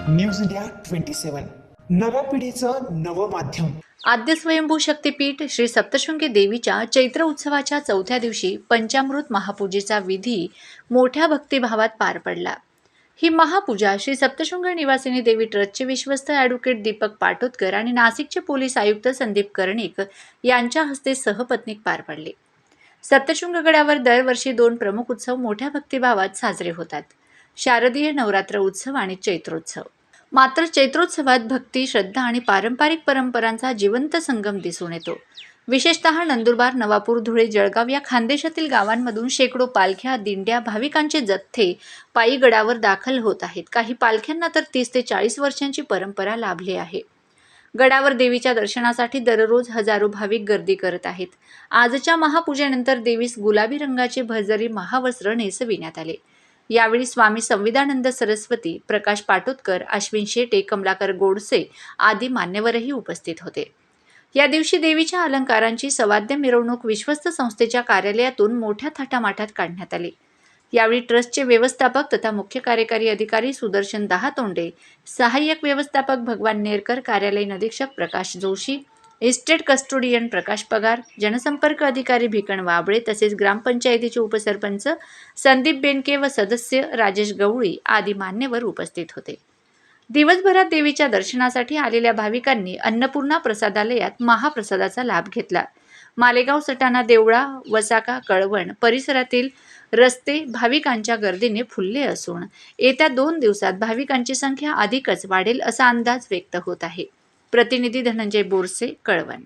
News India 27 नव्या पिढीचं नवं माध्यम। आद्य स्वयंभू शक्तीपीठ श्री सप्तशृंगी देवीच्या चैत्र उत्सवाच्या चौथ्या दिवशी पंचामृत महापूजेचा विधी मोठ्या भक्तिभावात पार पडला। ही महापूजा श्री सप्तशृंगी निवासिनी देवी ट्रस्टचे विश्वस्त ॲडव्होकेट दीपक पाटोदकर आणि नाशिकचे पोलीस आयुक्त संदीप कर्णिक यांच्या हस्ते सहपत्नीक पार पडले। सप्तशृंग गडावर दरवर्षी 2 प्रमुख उत्सव मोठ्या भक्तिभावात साजरे होतात, शारदीय नवरात्र उत्सव आणि चैत्रोत्सव। मात्र चैत्रोत्सवात भक्ती, श्रद्धा आणि पारंपरिक परंपरांचा जिवंत संगम दिसून येतो। विशेषतः नंदुरबार, नवापूर, धुळे, जळगाव या खानदेशातील गावांमधून शेकडो पालख्या, दिंड्या, भाविकांचे जथ्थे पायी गडावर दाखल होत आहेत। काही पालख्यांना तर 30 ते 40 वर्षांची परंपरा लाभली आहे। गडावर देवीच्या दर्शनासाठी दररोज हजारो भाविक गर्दी करत आहेत। आजच्या महापूजेनंतर देवीस गुलाबी रंगाचे भरजरी महावस्त्र नेसविण्यात आले। यावेळी स्वामी संविदानंद सरस्वती, प्रकाश पाटोदकर, अश्विन शेटे, कमलाकर गोडसे आदी मान्यवरही उपस्थित होते। या दिवशी देवीच्या अलंकारांची सवाद्य मिरवणूक विश्वस्त संस्थेच्या कार्यालयातून मोठ्या थाटामाटात काढण्यात आली। यावेळी ट्रस्टचे व्यवस्थापक तथा मुख्य कार्यकारी अधिकारी सुदर्शन दहातोंडे, सहाय्यक व्यवस्थापक भगवान नेरकर, कार्यालयीन अधीक्षक प्रकाश जोशी, इस्टेट कस्टोडियन प्रकाश पगार, जनसंपर्क अधिकारी भिकन वाबळे तसेच ग्रामपंचायतीचे उपसरपंच संदीप बेनके व सदस्य राजेश गवळी आदी मान्यवर उपस्थित होते। दिवसभरात देवीच्या दर्शनासाठी आलेल्या भाविकांनी अन्नपूर्णा प्रसादालयात महाप्रसादाचा लाभ घेतला। मालेगाव, सटाणा, देवळा, वसाका, कळवण परिसरातील रस्ते भाविकांच्या गर्दीने फुलले असून येत्या 2 दिवसात भाविकांची संख्या अधिकच वाढेल असा अंदाज व्यक्त होत आहे। प्रतिनिधी धनंजय बोरसे, कळवण।